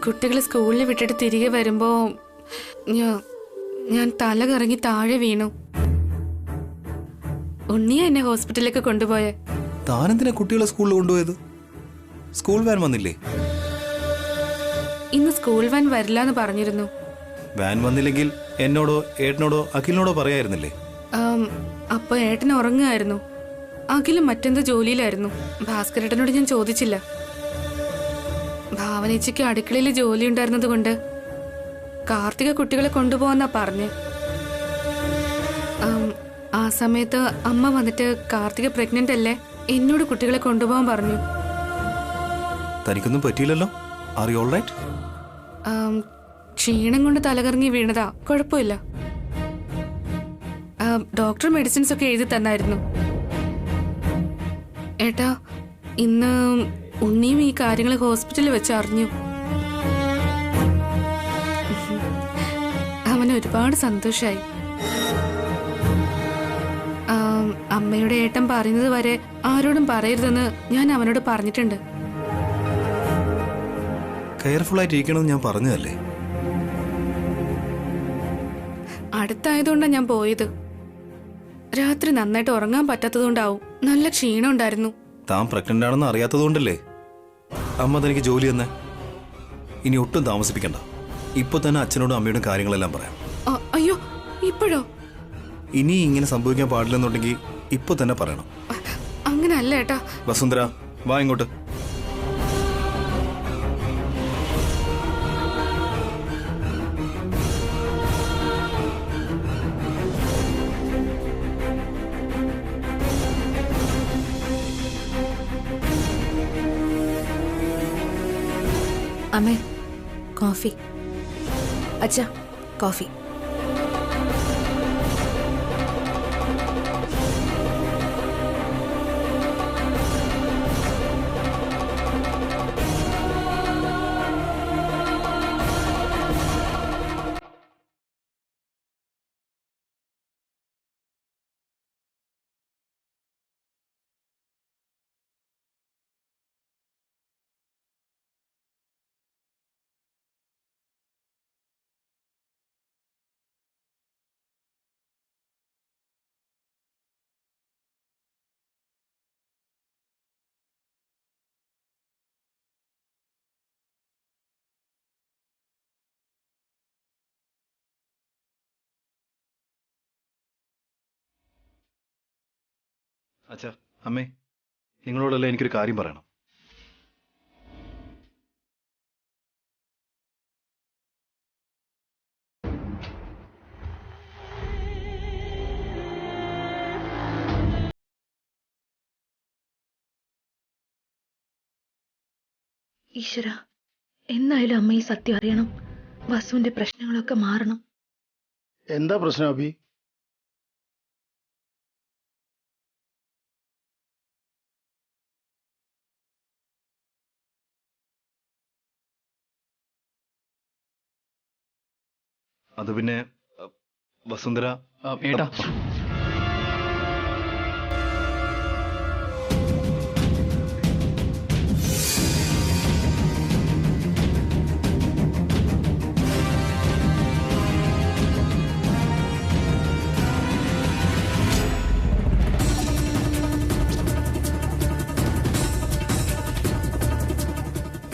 കുട്ടികളെ സ്കൂളിൽ വിട്ടിട്ട് തിരികെ വരുമ്പോ ഞാൻ തല കറങ്ങി താഴെ വീണു. ഉണ്ണിയാ എന്നെ ഹോസ്പിറ്റലിലേക്ക് കൊണ്ടുപോയെ. താനെന്തിനാ കുട്ടികളെ സ്കൂളിൽ കൊണ്ടുപോയത്? സ്കൂൾ വാൻ വന്നില്ലേ? ഇന്ന് സ്കൂൾ വാൻ വരില്ലാന്ന് പറഞ്ഞിരുന്നു. വാൻ വന്നില്ലെങ്കിൽ എന്നോടോ ഏട്ടനോടോ അഖിലിനോടോ പറയായിരുന്നില്ലേ? അപ്പൊ ഏട്ടൻ ഉറങ്ങുമായിരുന്നു. അഖിലും മറ്റെന്തോ ജോലിയിലായിരുന്നു. ഭാസ്കരേട്ടനോട് ഞാൻ ചോദിച്ചില്ല. ഭാവനേച്ചിക്ക് അടുക്കളയിൽ ജോലി ഉണ്ടായിരുന്നത് കൊണ്ട് കാർത്തിക കുട്ടികളെ കൊണ്ടുപോകാന്നാ പറഞ്ഞ്. ആ സമയത്ത് അമ്മ വന്നിട്ട് കാർത്തിക പ്രഗ്നന്റ് അല്ലേ, എന്നോട് കുട്ടികളെ കൊണ്ടുപോകാൻ പറഞ്ഞു. തനിക്കൊന്നും പറ്റിയില്ലല്ലോ? Are you all right? ക്ഷീണം കൊണ്ട് തലകറങ്ങി വീണതാ, കുഴപ്പമില്ല. ഡോക്ടർ മെഡിസിൻസ് ഒക്കെ എഴുതി തന്നായിരുന്നു. ഏട്ടാ, ഇന്ന് ഉണ്ണിയും ഈ കാര്യങ്ങൾ ഹോസ്പിറ്റലിൽ വെച്ച് അറിഞ്ഞു. അവന് ഒരുപാട് സന്തോഷായി. അമ്മയുടെ ഏട്ടൻ പറയുന്നത് വരെ ആരോടും പറയരുതെന്ന് ഞാൻ അവനോട് പറഞ്ഞിട്ടുണ്ട്. കെയർഫുൾ ആയിട്ട് ഇരിക്കണമെന്ന് ഞാൻ പറഞ്ഞതല്ലേ? അടുത്തായതുകൊണ്ടാണ് ഞാൻ പോയത്. രാത്രി നന്നായിട്ട് ഉറങ്ങാൻ പറ്റാത്തതുകൊണ്ടാവും. നല്ല ക്ഷീണം ഉണ്ടായിരുന്നു. താൻ പ്രഗ്നന്റ് ആണെന്ന് അറിയാത്തതുകൊണ്ടല്ലേ അമ്മ തനിക്ക് ജോലി തന്നെ. ഇനി ഒട്ടും താമസിപ്പിക്കണ്ട. ഇപ്പൊ തന്നെ അച്ഛനോടും അമ്മയോടും കാര്യങ്ങളെല്ലാം പറയാം. അയ്യോ, ഇപ്പോഴോ? ഇനി ഇങ്ങനെ സംഭവിക്കാൻ പാടില്ലെന്നുണ്ടെങ്കിൽ ഇപ്പൊ തന്നെ പറയണം. അങ്ങനല്ല ഏട്ടാ. വസുന്ധര, വാ ഇങ്ങോട്ട്. അമ്മേ, കോഫി. അച്ഛാ, കോഫി. അച്ഛാ, അമ്മേ, നിങ്ങളോടല്ലേ എനിക്കൊരു കാര്യം പറയണം. ഈശ്വര, എന്നായാലും അമ്മ ഈ സത്യം അറിയണം. വസുവിന്റെ പ്രശ്നങ്ങളൊക്കെ മാറണം. എന്താ പ്രശ്നം അഭി? അത് പിന്നെ വസുന്ധര ഏട്ടാ,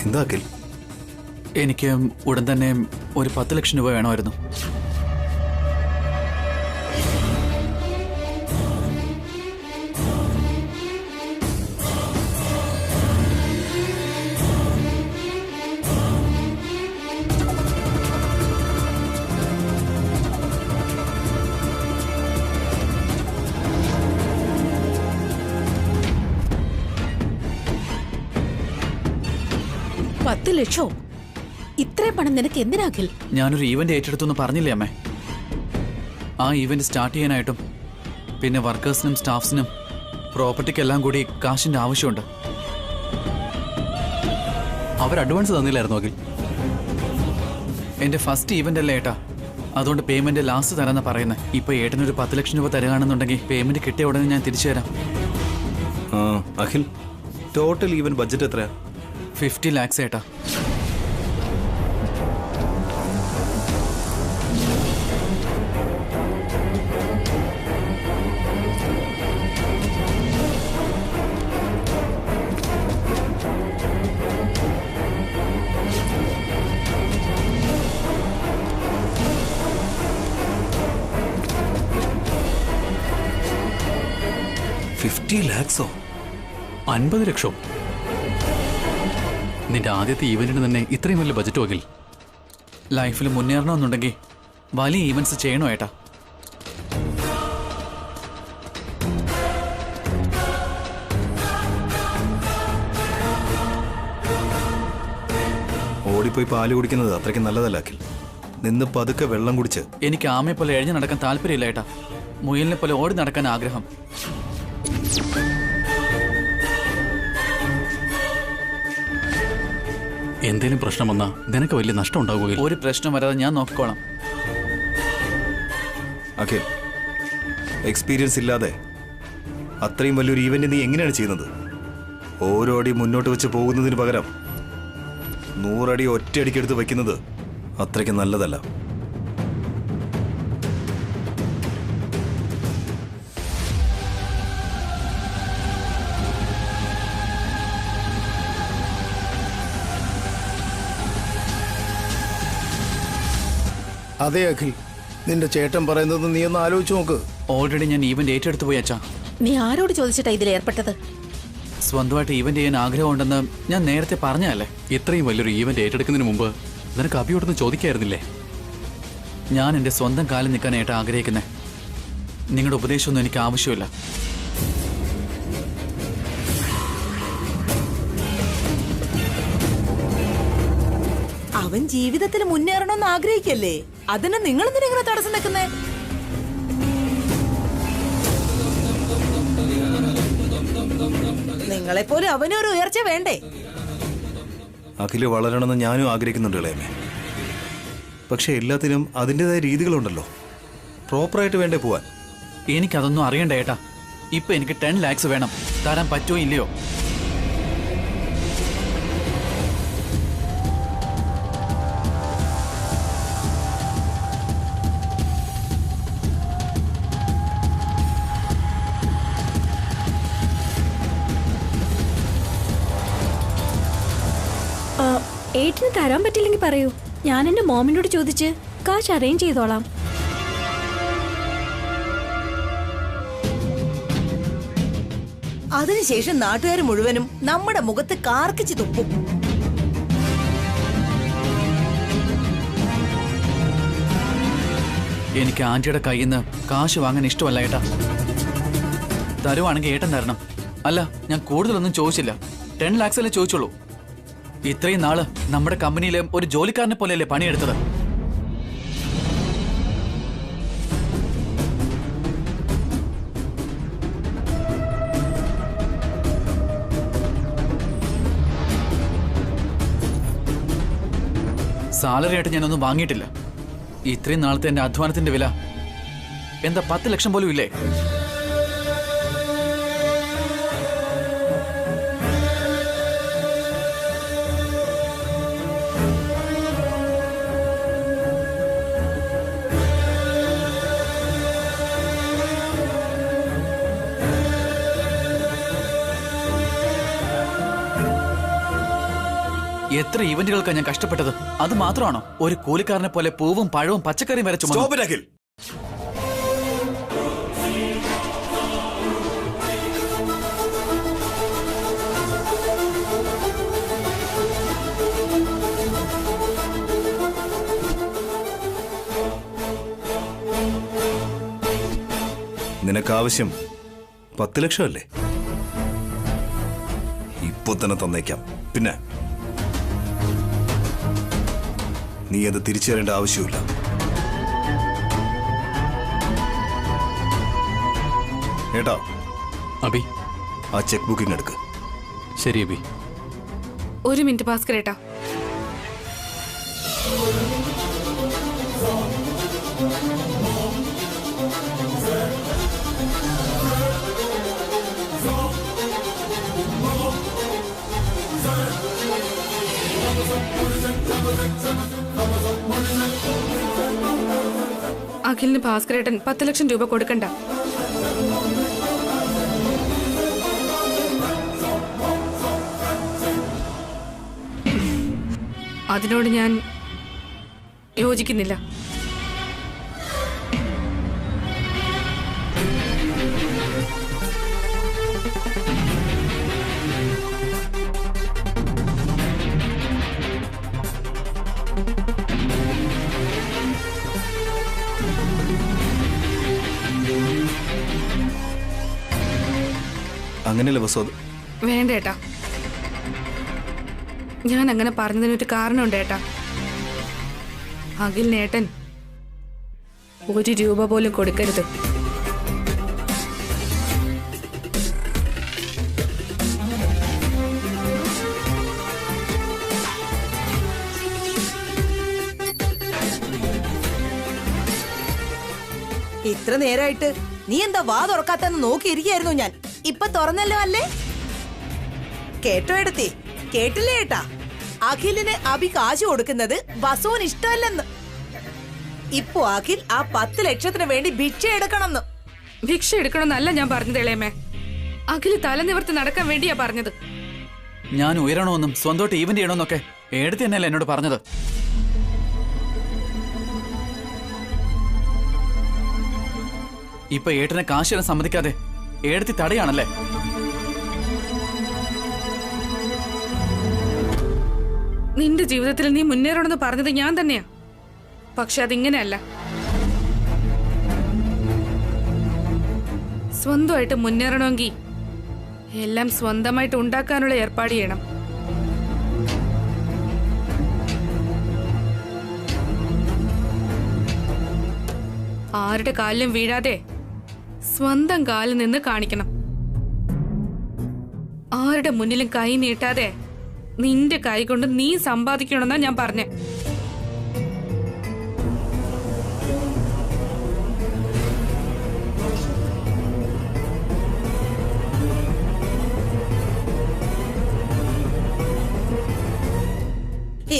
എന്താ അഖിൽ? എനിക്ക് ഉടൻ തന്നെ ഒരു 10 ലക്ഷം രൂപ വേണമായിരുന്നു. പത്ത് ലക്ഷോ? ഇത്രയും പണം നിനക്ക് എന്തിനാക്കിൽ? ഞാനൊരു ഈവന്റ് ഏറ്റെടുത്തു പറഞ്ഞില്ലേ അമ്മേ? ആ ഈവന്റ് സ്റ്റാർട്ട് ചെയ്യാനായിട്ടും പിന്നെ വർക്കേഴ്സിനും സ്റ്റാഫ്സിനും പ്രോപ്പർട്ടിക്കെല്ലാം കൂടി കാശിന്റെ ആവശ്യമുണ്ട്. അവർ അഡ്വാൻസ് തന്നില്ലായിരുന്നു അഖിൽ? എന്റെ ഫസ്റ്റ് ഈവന്റ് അല്ലേ ഏട്ടാ, അതുകൊണ്ട് പേയ്മെന്റ് ലാസ്റ്റ് തരാന്നാ പറയുന്നത്. ഇപ്പൊ ഏട്ടനൊരു 10 ലക്ഷം രൂപ തരുകയാണെന്നുണ്ടെങ്കിൽ പേയ്മെന്റ് കിട്ടിയ ഉടനെ ഞാൻ തിരിച്ചു തരാം. അഖിൽ, ടോട്ടൽ ഈവന്റ് ബഡ്ജറ്റ് എത്രയാ? 50 lakhs ഏട്ടാ. 50 lakhsോ? 50 ലക്ഷം. നിന്റെ ആദ്യത്തെ ഈവന്റിന് തന്നെ ഇത്രയും വലിയ ബജറ്റ് അഖിൽ. ലൈഫിൽ മുന്നേറണമെന്നുണ്ടെങ്കിൽ വലിയ ഈവൻസ് ചെയ്യണോ ഏട്ടാ? ഓടിപ്പോയി പാല് കുടിക്കുന്നത് അത്രയ്ക്ക് നല്ലതല്ല അഖിൽ. നിന്ന് പതുക്കെ വെള്ളം കുടിച്ച്. എനിക്ക് ആമയെ പോലെ എഴഞ്ഞു നടക്കാൻ താല്പര്യമില്ല ഏട്ടാ. മുയലിനെ പോലെ ഓടി നടക്കാൻ ആഗ്രഹം. എന്തേലും പ്രശ്നം വന്നാ നിനക്ക് വലിയ നഷ്ടം ഉണ്ടാവുകയില്ല. ഒരു പ്രശ്നം വരാതെ ഞാൻ നോക്കിക്കോളാം. അഖിൽ, എക്സ്പീരിയൻസ് ഇല്ലാതെ അത്രയും വലിയൊരു ഈവന്റ് നീ എങ്ങനെയാണ് ചെയ്യുന്നത്? ഓരോ അടി മുന്നോട്ട് വെച്ച് പോകുന്നതിന് പകരം 100 അടി ഒറ്റയടിക്കെടുത്ത് വയ്ക്കുന്നത് അത്രയ്ക്ക് നല്ലതല്ല. അതെ അഖിൽ, നിന്റെ ചേട്ടൻ പറയുന്നത് നീ ഒന്ന് ആലോചിച്ച് നോക്ക്. ഓൾറെഡി ഞാൻ ഈവന്റ് ഏറ്റെടുത്ത് പോയി അച്ഛാ. നീ ആരോട് ചോദിച്ചിട്ടാ ഇതിൽ ഏർപ്പെട്ടത്? സ്വന്തമായിട്ട് ഈവന്റ് ചെയ്യാൻ ആഗ്രഹമുണ്ടെന്ന് ഞാൻ നേരത്തെ പറഞ്ഞതല്ലേ. ഇത്രയും വലിയൊരു ഈവന്റ് ഏറ്റെടുക്കുന്നതിന് മുമ്പ് നിനക്ക് അഭിയോടൊന്ന് ചോദിക്കായിരുന്നില്ലേ? ഞാൻ എൻ്റെ സ്വന്തം കാലിൽ നിൽക്കാനായിട്ട് ആഗ്രഹിക്കുന്നത്. നിങ്ങളുടെ ഉപദേശമൊന്നും എനിക്ക് ആവശ്യമില്ല. അവൻ ജീവിതത്തിൽ മുന്നേറണമെന്ന് ആഗ്രഹിക്കല്ലേ? അതിന് നിങ്ങൾ എന്തിനാ തടസ്സം നിൽക്കുന്നേ? നിങ്ങളെപ്പോലെ അവനൊരു ഉയർച്ച വേണ്ടേ? അഖില് വളരണമെന്ന് ഞാനും ആഗ്രഹിക്കുന്നുണ്ട് ഇളയമേ. പക്ഷെ എല്ലാത്തിനും അതിൻ്റെതായ രീതികളുണ്ടല്ലോ. പ്രോപ്പറായിട്ട് വേണ്ടേ പോവാൻ? എനിക്കതൊന്നും അറിയണ്ട ഏട്ടാ. ഇപ്പൊ എനിക്ക് 10 lakhs വേണം. തരാൻ പറ്റുമോ ഇല്ലയോ? ഏട്ടിന് തരാൻ പറ്റില്ലെങ്കിൽ പറയൂ. ഞാൻ എന്റെ മോമിനോട് ചോദിച്ച് കാശ് അറേഞ്ച് ചെയ്തോളാം. അതിനുശേഷം നാട്ടുകാർ മുഴുവനും നമ്മുടെ മുഖത്ത് കാർക്കിച്ച് തുപ്പും. എനിക്ക് ആന്റിയുടെ കയ്യിൽ നിന്ന് കാശ് വാങ്ങാൻ ഇഷ്ടമല്ല ഏട്ടാ. തരുവാണെങ്കിൽ ഏട്ടൻ തരണം. അല്ല, ഞാൻ കൂടുതലൊന്നും ചോദിച്ചില്ല. 10 lakhs അല്ലേ ചോദിച്ചോളൂ. ഇത്രയും നാള് നമ്മുടെ കമ്പനിയിലെ ഒരു ജോലിക്കാരനെ പോലെയല്ലേ പണിയെടുത്തത്. സാലറി ആയിട്ട് ഞാനൊന്നും വാങ്ങിയിട്ടില്ല. ഇത്രയും നാളത്തെ എന്റെ അധ്വാനത്തിന്റെ വില എന്താ 10 ലക്ഷം പോലും ഇല്ലേ? എത്ര ഈവന്റുകൾക്കാണ് ഞാൻ കഷ്ടപ്പെട്ടത്. അത് മാത്രമാണോ ഒരു കൂലിക്കാരനെ പോലെ പൂവും പഴവും പച്ചക്കറിയും വരെ ചുമന്നു? നിനക്കാവശ്യം 10 ലക്ഷമല്ലേ? ഇപ്പൊ തന്നെ തന്നേക്കാം. പിന്നെ നീ അത് തിരിച്ചു തരേണ്ട ആവശ്യമില്ല. ഏട്ടാ, അബി, ആ ചെക്ക് ബുക്കിംഗ് എടുക്ക്. ശരി അബി. ഒരു മിനിറ്റ് ഭാസ്കർ ഏട്ടാ. അഖിലിന് ഭാസ്കരേട്ടൻ 10 ലക്ഷം രൂപ കൊടുക്കണ്ട. അതിനോട് ഞാൻ യോജിക്കുന്നില്ല. അങ്ങനെയല്ലേ വസു? അത് വേണ്ട ഏട്ടാ, ഞാൻ അങ്ങനെ പറഞ്ഞതിനൊരു കാരണമുണ്ട് ഏട്ടാ. അഖിൽ നേട്ടൻ 1 രൂപ പോലും കൊടുക്കരുത്. ഇത്ര നേരായിട്ട് നീ എന്താ വാ തുറക്കാത്തെന്ന് നോക്കിയിരിക്കായിരുന്നു ഞാൻ. ഇപ്പൊ തുറന്നല്ലോ അല്ലേ? കേട്ടോ എടുത്തി, കേട്ടില്ലേ ഏട്ടാ? അഖിലിന് അഭി കാശ് കൊടുക്കുന്നത് വസുവിന് ഇഷ്ടമല്ലെന്ന്. ഇപ്പൊ അഖിൽ ആ 10 ലക്ഷത്തിന് വേണ്ടി ഭിക്ഷ എടുക്കണമെന്ന്. ഭിക്ഷ എടുക്കണമെന്നല്ല ഞാൻ പറഞ്ഞത് ഇളയമേ. അഖില് തല നിവർത്തി നടക്കാൻ വേണ്ടിയാ പറഞ്ഞത്. ഞാൻ ഉയരണമെന്നും സ്വന്തമായിട്ട് ഈവന്റ് ചെയ്യണമെന്നൊക്കെ ഏടത്തി തന്നെയല്ലേ എന്നോട് പറഞ്ഞത്. ഇപ്പൊ ഏട്ടനെ കാശ് തരാൻ സമ്മതിക്കാതെ ഏടത്തി തടയാണല്ലേ? നിന്റെ ജീവിതത്തിൽ നീ മുന്നേറണമെന്ന് പറഞ്ഞത് ഞാൻ തന്നെയാ. പക്ഷെ അതിങ്ങനെയല്ല. സ്വന്തമായിട്ട് മുന്നേറണമെങ്കിൽ എല്ലാം സ്വന്തമായിട്ട് ഉണ്ടാക്കാനുള്ള ഏർപ്പാട് ചെയ്യണം. ആരുടെ കാലിലും വീഴാതെ സ്വന്തം കാലിൽ നിന്ന് കാണിക്കണം. ആരുടെ മുന്നിലും കൈ നീട്ടാതെ നിന്റെ കൈ കൊണ്ട് നീ സമ്പാദിക്കണമെന്നാ ഞാൻ പറഞ്ഞേ.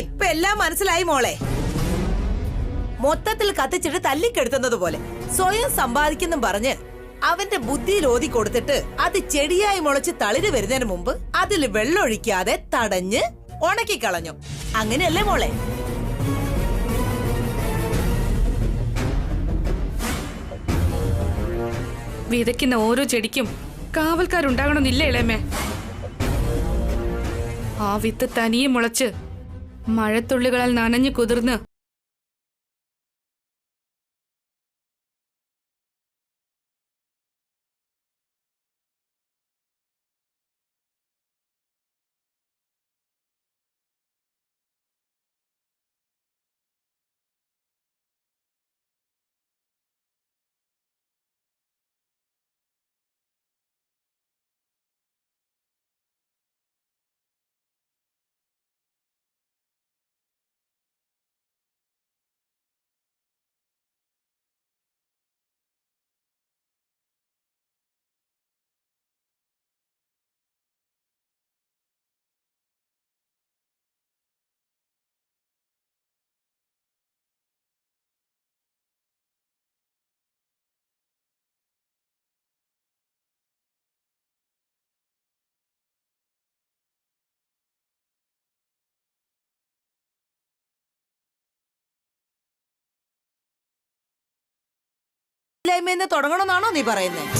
ഇപ്പൊ എല്ലാം മനസ്സിലായി മോളെ. മൊത്തത്തിൽ കത്തിച്ചിട്ട് തല്ലിക്കെടുത്തുന്നത് പോലെ സ്വയം സമ്പാദിക്കുന്നു പറഞ്ഞ് അവന്റെ ബുദ്ധിയിൽ ഓതി കൊടുത്തിട്ട് അത് ചെടിയായി മുളച്ച് തളിര് വരുന്നതിന് മുമ്പ് അതിൽ വെള്ളമൊഴിക്കാതെ തടഞ്ഞ് ഉണക്കിക്കളഞ്ഞു. അങ്ങനെയല്ലേ മോളെ? വിതയ്ക്കുന്ന ഓരോ ചെടിക്കും കാവൽക്കാരുണ്ടാകണമെന്നില്ല ഇളയമേ. ആ വിത്ത് തനിയെ മുളച്ച് മഴത്തുള്ളികളാൽ നനഞ്ഞു കുതിർന്ന് തുടങ്ങണമെന്നാണോ നീ പറയുന്നത്?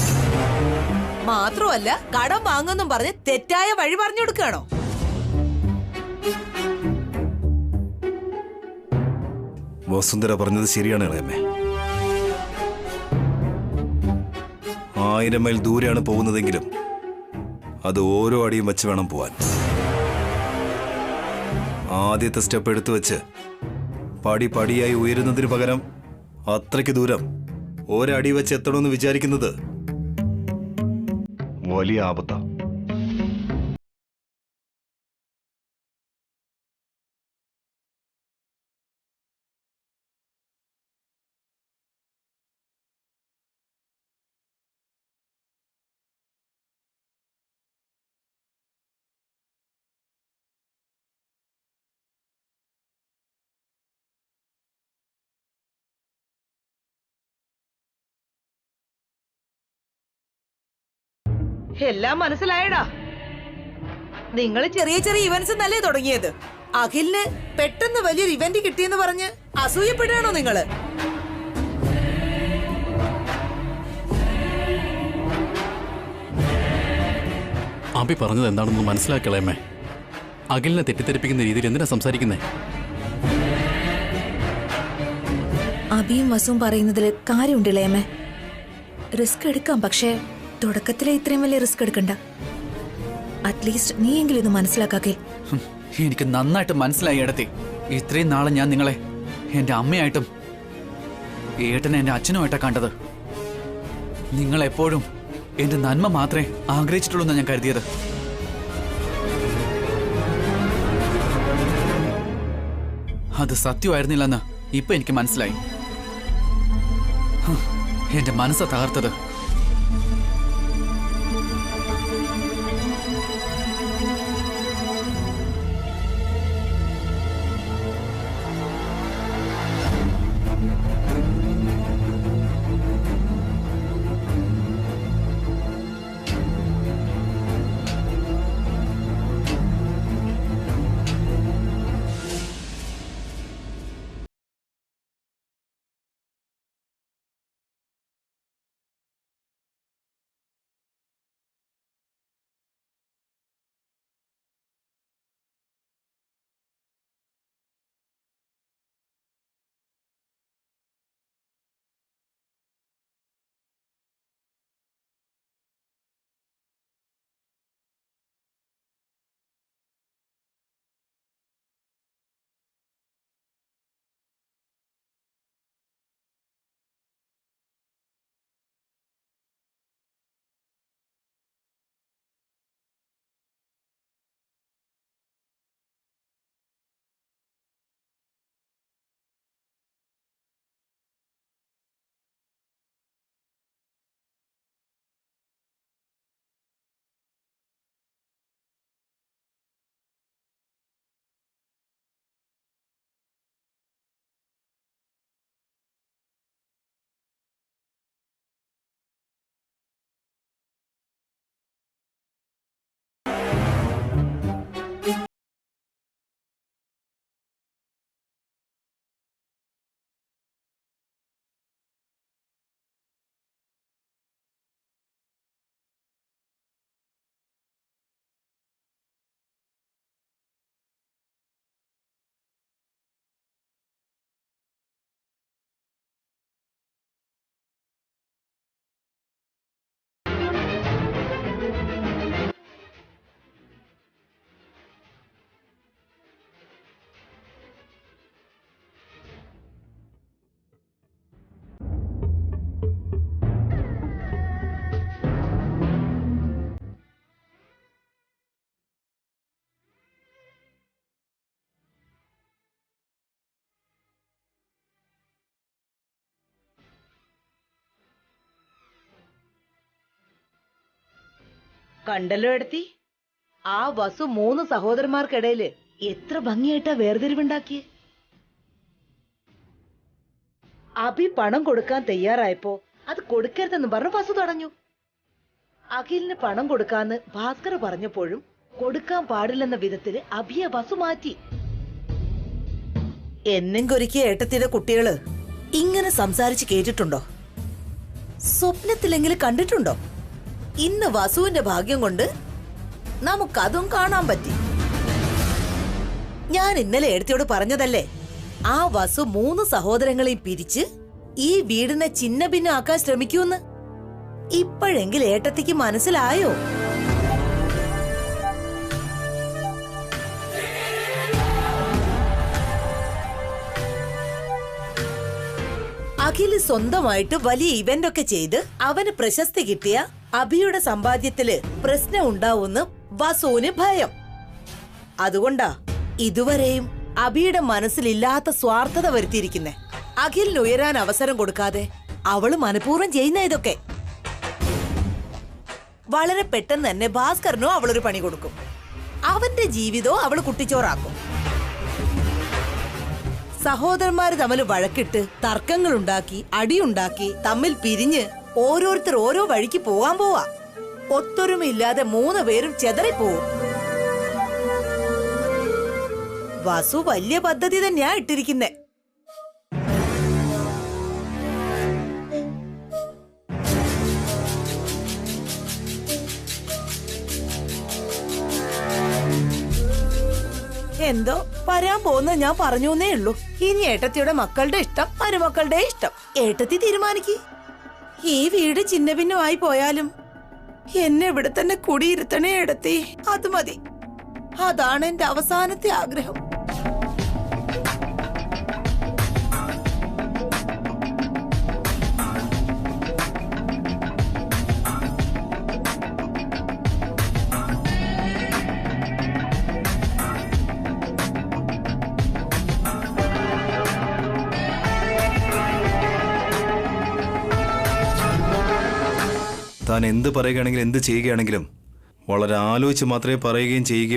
മാത്രമല്ല കടം വാങ്ങുന്നും പറഞ്ഞ് തെറ്റായ വഴി പറഞ്ഞു കൊടുക്കുകയാണോ? വസുന്ധര പറഞ്ഞത് ശരിയാണ് ഇളയമ്മേ. 1000 മൈൽ ദൂരെയാണ് പോകുന്നതെങ്കിലും അത് ഓരോ അടിയും വെച്ച് വേണം പോവാൻ. ആദ്യത്തെ സ്റ്റെപ്പ് എടുത്തു വെച്ച് പടി പടിയായി ഉയരുന്നതിന് പകരം അത്രയ്ക്ക് ദൂരം ഒരടി വെച്ച് എത്തണമെന്ന് വിചാരിക്കുന്നത് വലിയ ആപത്താ. എല്ലാം മനസ്സിലായടാ. നിങ്ങൾ ചെറിയ ചെറിയ ഇവന്റ്സ് നല്ലേ തുടങ്ങിയത്. അഖിലിന് പെട്ടെന്ന് വലിയൊരു ഇവന്റ് കിട്ടിയെന്ന് പറഞ്ഞ് അസൂയപ്പെടുകയാണോ നിങ്ങള്? അഭി പറഞ്ഞത് എന്താണെന്ന് മനസ്സിലാക്കളേമ്മേ. അഖിലിനെ തെറ്റിദ്ധരിപ്പിക്കുന്ന രീതിയിൽ എന്തിനാ സംസാരിക്കുന്നേ? അഭിയും വസുവും പറയുന്നതിൽ കാര്യമുണ്ട് ഇളയമ്മേ. റിസ്ക് എടുക്കാം, പക്ഷേ തുടക്കത്തിലെ ഇത്രയും വലിയ റിസ്ക് എടുക്കണ്ട. അറ്റ്ലീസ്റ്റ് നീയെങ്കിലും ഇത് മനസ്സിലാക്കാക്കേ. എനിക്ക് നന്നായിട്ട് മനസ്സിലായി ഏടത്തി. ഇത്രയും നാളെ ഞാൻ നിങ്ങളെ എന്റെ അമ്മയായിട്ടും ഏട്ടനെ എന്റെ അച്ഛനുമായിട്ടാ കണ്ടത്. നിങ്ങൾ എപ്പോഴും എന്റെ നന്മ മാത്രമേ ആഗ്രഹിച്ചിട്ടുള്ളൂ എന്നാണ് ഞാൻ കരുതിയത്. അത് സത്യമായിരുന്നില്ലെന്ന് ഇപ്പൊ എനിക്ക് മനസ്സിലായി. എന്റെ മനസ്സാ തകർത്തത്. കണ്ടല്ലോ എടുത്തി, ആ വസു 3 സഹോദരന്മാർക്കിടയില് എത്ര ഭംഗിയായിട്ടാ വേർതിരിവുണ്ടാക്കിയേ. അഭി പണം കൊടുക്കാൻ തയ്യാറായപ്പോ അത് കൊടുക്കരുതെന്ന് പറഞ്ഞു വസു തടഞ്ഞു. അഖിലിന് പണം കൊടുക്കാന്ന് ഭാസ്കർ പറഞ്ഞപ്പോഴും കൊടുക്കാൻ പാടില്ലെന്ന വിധത്തില് അഭിയെ വസു മാറ്റി. എന്നും കൊരിക്കിയ ഏട്ടത്തിയുടെ കുട്ടികള് ഇങ്ങനെ സംസാരിച്ച് കേട്ടിട്ടുണ്ടോ? സ്വപ്നത്തിലെങ്കിലും കണ്ടിട്ടുണ്ടോ? ഇന്ന് വസുവിന്റെ ഭാഗ്യം കൊണ്ട് നമുക്കതും കാണാൻ പറ്റി. ഞാൻ ഇന്നലെ ഏടത്തിയോട് പറഞ്ഞതല്ലേ, ആ വസു 3 സഹോദരങ്ങളെയും പിരിച്ച് ഈ വീടിനെ ചിന്ന ഭിന്ന ആക്കാൻ ശ്രമിക്കൂന്ന്. ഇപ്പോഴെങ്കിൽ ഏട്ടത്തിക്ക് മനസ്സിലായോ? അഖില് സ്വന്തമായിട്ട് വലിയ ഇവന്റ് ഒക്കെ ചെയ്ത് അവന് പ്രശസ്തി കിട്ടിയ അഭിയുടെ സമ്പാദ്യത്തില് പ്രശ്നം ഉണ്ടാവുമെന്ന് വസുവിന് ഭയം. അതുകൊണ്ടാ ഇതുവരെയും അഭിയുടെ മനസ്സിലില്ലാത്ത സ്വാർത്ഥത വരുത്തിയിരിക്കുന്നെ. അഖിലിന് ഉയരാൻ അവസരം കൊടുക്കാതെ അവള് മനഃപൂർവ്വം ചെയ്യുന്ന ഇതൊക്കെ. വളരെ പെട്ടെന്ന് തന്നെ ഭാസ്കറിനോ അവളൊരു പണി കൊടുക്കും. അവന്റെ ജീവിതവും അവള് കുട്ടിച്ചോറാക്കും. സഹോദരന്മാര് തമ്മിൽ വഴക്കിട്ട് തർക്കങ്ങളുണ്ടാക്കി അടിയുണ്ടാക്കി തമ്മിൽ പിരിഞ്ഞ് ഓരോരുത്തർ ഓരോ വഴിക്ക് പോവാൻ പോവാ. ഒത്തൊരുമയില്ലാതെ 3 പേരും ചെതറിപ്പോവും. വസു വലിയ പദ്ധതി തന്നെയാ ഇട്ടിരിക്കുന്നെ. എന്തോ വരാൻ പോകുന്ന ഞാൻ പറഞ്ഞേ ഉള്ളൂ. ഇനി ഏട്ടത്തിയുടെ മക്കളുടെ ഇഷ്ടം മരുമക്കളുടെ ഇഷ്ടം ഏട്ടത്തി തീരുമാനിക്ക്. ഈ വീട് ചിന്ന ഭിന്നമായി പോയാലും എന്നെ ഇവിടെ തന്നെ കുടിയിരുത്തണേ ഏടത്തി. അത് മതി. അതാണ് എന്റെ അവസാനത്തെ ആഗ്രഹം. താൻ എന്ത് പറയുകയാണെങ്കിലും എന്ത് ചെയ്യുകയാണെങ്കിലും വളരെ ആലോചിച്ച് മാത്രമേ പറയുകയും ചെയ്യുകയുള്ളൂ.